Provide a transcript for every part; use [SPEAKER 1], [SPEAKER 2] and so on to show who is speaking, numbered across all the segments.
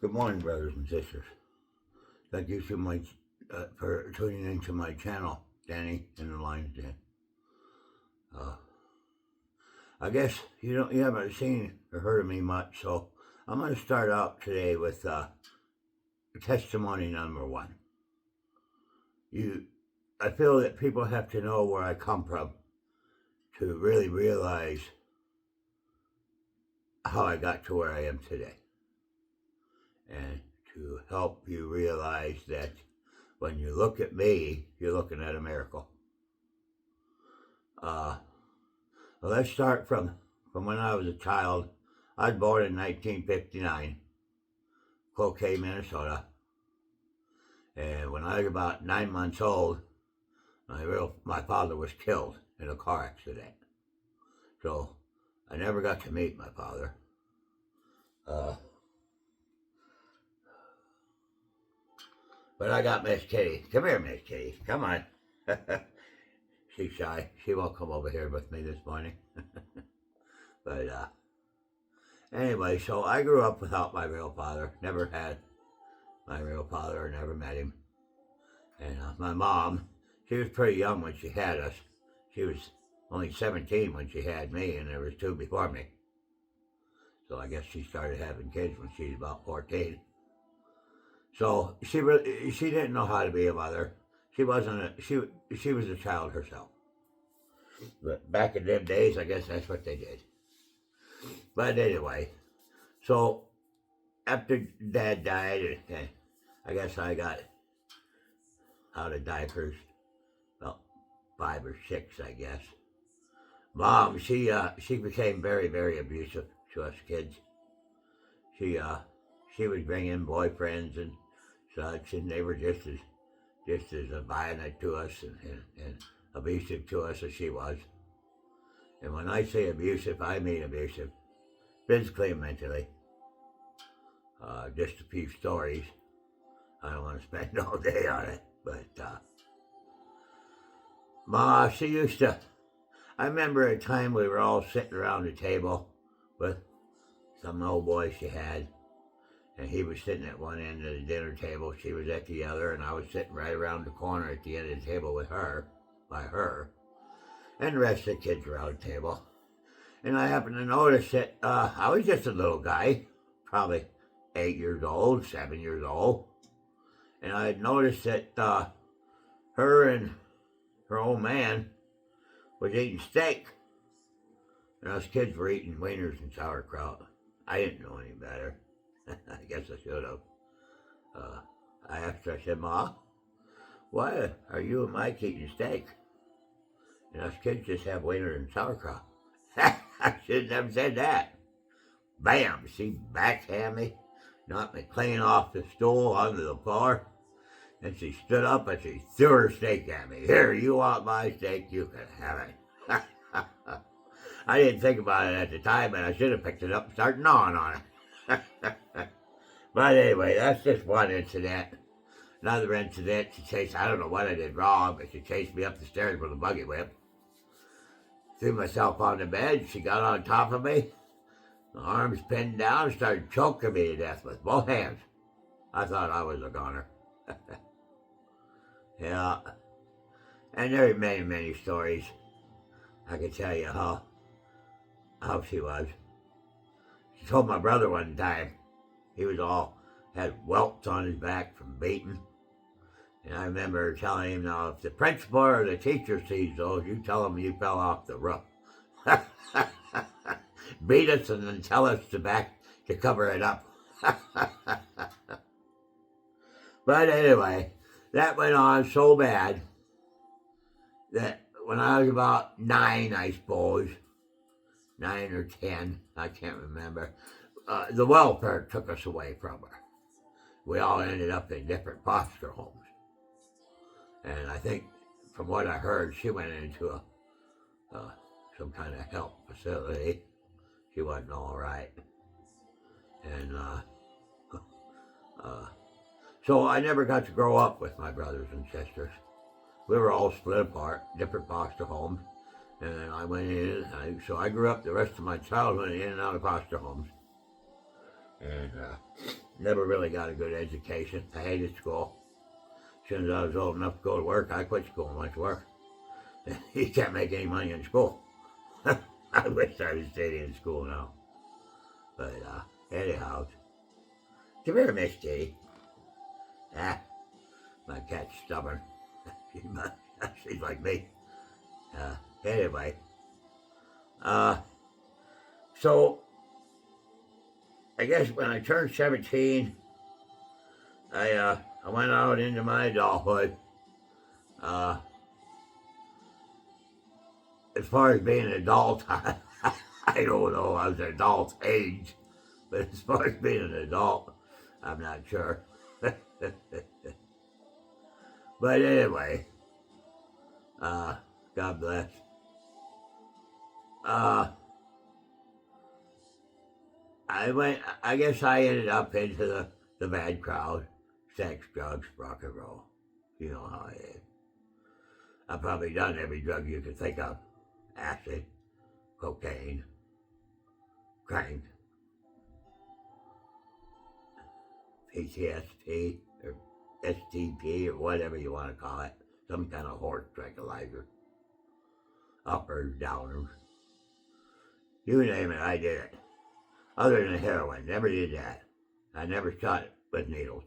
[SPEAKER 1] Good morning, brothers and sisters. Thank you so much for tuning into my channel, Danny and the Lion's Den. Uh, I guess you haven't seen or heard of me much, so I'm going to start out today with testimony number one. I feel that people have to know where I come from to really realize how I got to where I am today, and to help you realize that when you look at me, you're looking at a miracle. Well, let's start from when I was a child. I was born in 1959, Cloquet, Minnesota. And when I was about 9 months old, my father was killed in a car accident. So I never got to meet my father. But I got Miss Kitty. Come here, Miss Kitty. Come on. She's shy. She won't come over here with me this morning. But anyway, so I grew up without my real father. Never had my real father, or never met him. And my mom, she was pretty young when she had us. She was only 17 when she had me, and there was two before me. So I guess she started having kids when she was about 14. So she didn't know how to be a mother. She was a child herself. But back in them days, I guess that's what they did. But anyway, so after Dad died, I guess I got out of diapers about 5 or 6, I guess. Mom, she became very, very abusive to us kids. She would bring in boyfriends and such, and they were just as violent to us and abusive to us as she was. And when I say abusive, I mean abusive, physically and mentally. Just a few stories. I don't want to spend all day on it, but Ma, she used to. I remember a time we were all sitting around the table with some old boy she had, and he was sitting at one end of the dinner table, she was at the other, and I was sitting right around the corner at the end of the table with her, by her, and the rest of the kids were around the table. And I happened to notice that I was just a little guy, probably 8 years old, 7 years old, and I had noticed that her and her old man was eating steak, and us kids were eating wieners and sauerkraut. I didn't know any better. I guess I should have. I asked her, I said, Ma, why are you and Mike eating steak? And us kids just have wiener and sauerkraut. I should have never said that. Bam! She backhanded me, knocked me clean off the stool onto the floor, and she stood up and she threw her steak at me. Here, you want my steak? You can have it. I didn't think about it at the time, but I should have picked it up and started gnawing on it. But anyway, that's just one incident. Another incident, I don't know what I did wrong, but she chased me up the stairs with a buggy whip. Threw myself on the bed, she got on top of me, my arms pinned down, started choking me to death with both hands. I thought I was a goner. Yeah. And there are many, many stories. I could tell you how she was. She told my brother one time, he had welts on his back from beating. And I remember telling him, now, if the principal or the teacher sees those, you tell them you fell off the roof. Beat us and then tell us to cover it up. But anyway, that went on so bad that when I was about 9, I suppose, 9 or 10, I can't remember, the welfare took us away from her. We all ended up in different foster homes. And I think, from what I heard, she went into some kind of help facility. She wasn't all right. And so I never got to grow up with my brothers and sisters. We were all split apart, different foster homes. And then I went in, so I grew up the rest of my childhood in and out of foster homes. And Never really got a good education. I hated school. As soon as I was old enough to go to work, I quit school and went to work. You can't make any money in school. I wish I was staying in school now. But anyhow, come here, Miss Kitty. Ah, my cat's stubborn. She's like me. Anyway, so I guess when I turned 17, I went out into my adulthood. As far as being an adult, I don't know. I was an adult age, but as far as being an adult, I'm not sure. But anyway, God bless. I guess I ended up into the bad crowd. Sex, drugs, rock and roll. You know how it is. I've probably done every drug you could think of. Acid, cocaine, crank, PTSD, or STP, or whatever you want to call it. Some kind of horse tranquilizer. Uppers, downers. You name it, I did it. Other than heroin, never did that. I never shot it with needles.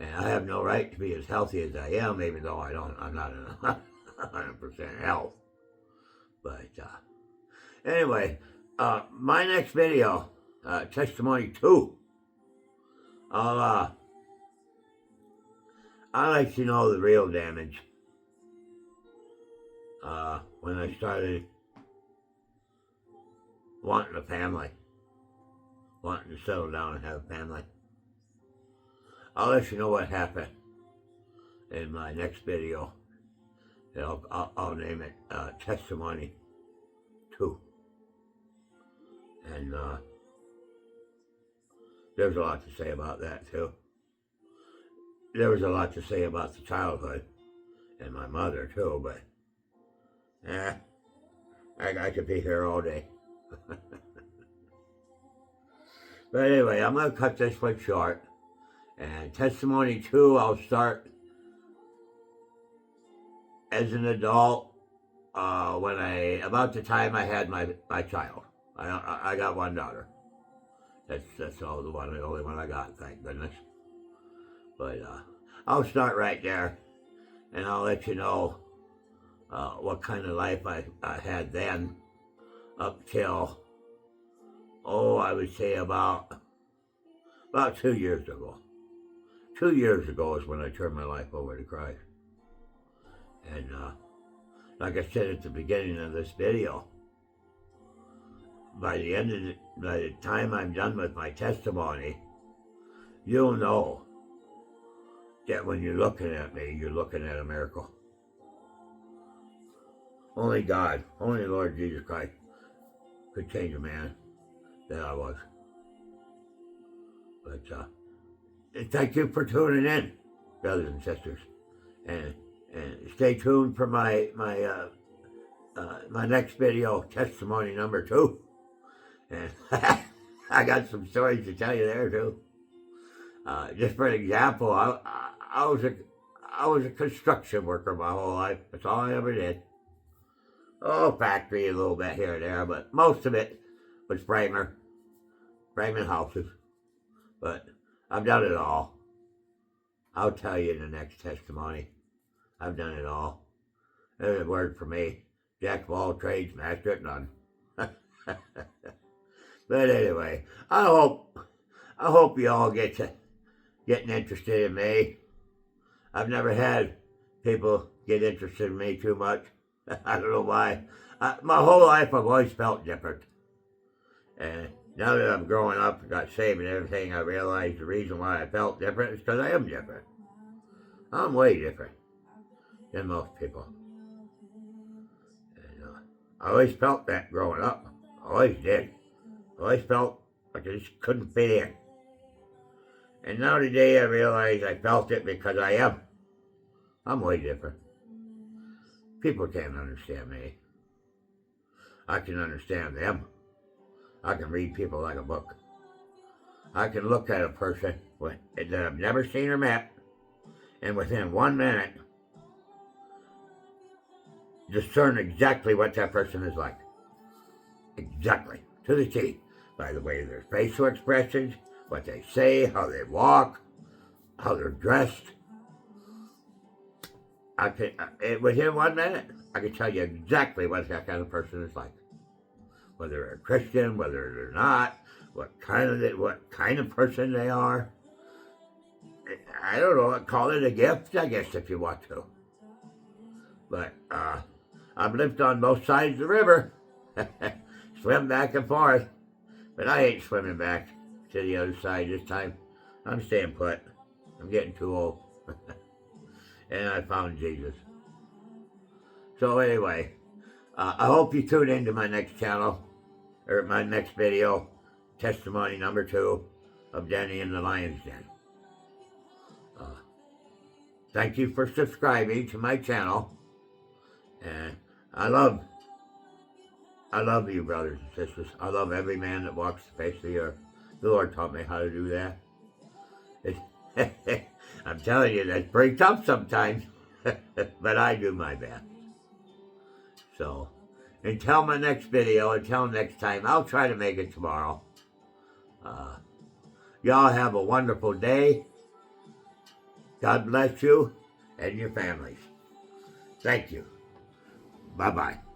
[SPEAKER 1] And I have no right to be as healthy as I am, even though I'm not in 100% health. But anyway, my next video, testimony 2, I'll let you know the real damage. When I started wanting a family, wanting to settle down and have a family. I'll let you know what happened in my next video. I'll name it Testimony 2. And there's a lot to say about that too. There was a lot to say about the childhood and my mother too, but I could be here all day. But anyway, I'm going to cut this one short. And testimony 2, I'll start as an adult about the time I had my child. I got one daughter. That's all the only one I got, thank goodness. But I'll start right there, and I'll let you know what kind of life I had then, up till I would say about 2 years ago. 2 years ago is when I turned my life over to Christ. And like I said at the beginning of this video, by the time I'm done with my testimony, you'll know that when you're looking at me, you're looking at a miracle. Only God, only Lord Jesus Christ could change a man that I was. But thank you for tuning in, brothers and sisters, and stay tuned for my next video, testimony number 2. And I got some stories to tell you there too. Just for an example, I was a construction worker my whole life. That's all I ever did. Factory a little bit here and there, but most of it was framing houses. But I've done it all. I'll tell you in the next testimony. I've done it all. There's a word for me. Jack of all trades, master at none. But anyway, I hope you all getting interested in me. I've never had people get interested in me too much. I don't know why. My whole life I've always felt different. And now that I'm growing up and got saved and everything, I realize the reason why I felt different is because I am different. I'm way different than most people. And I always felt that growing up. I always did. I always felt like I just couldn't fit in. And now today I realize I felt it because I am. I'm way different. People can't understand me. I can understand them. I can read people like a book. I can look at a person that I've never seen or met, and within 1 minute, discern exactly what that person is like. Exactly. To the T. By the way, their facial expressions, what they say, how they walk, how they're dressed. Within 1 minute, I can tell you exactly what that kind of person is like. Whether they're a Christian, whether they're not, what kind of person they are. I don't know, call it a gift, I guess, if you want to. But I've lived on both sides of the river. Swim back and forth. But I ain't swimming back to the other side this time. I'm staying put. I'm getting too old. And I found Jesus. So anyway, I hope you tune into my next channel, or my next video, testimony number 2 of Denny and the Lion's Den. Thank you for subscribing to my channel. And I love you, brothers and sisters. I love every man that walks the face of the earth. The Lord taught me how to do that. I'm telling you, that's pretty tough sometimes. But I do my best. So, until my next video, until next time, I'll try to make it tomorrow. Y'all have a wonderful day. God bless you and your families. Thank you. Bye-bye.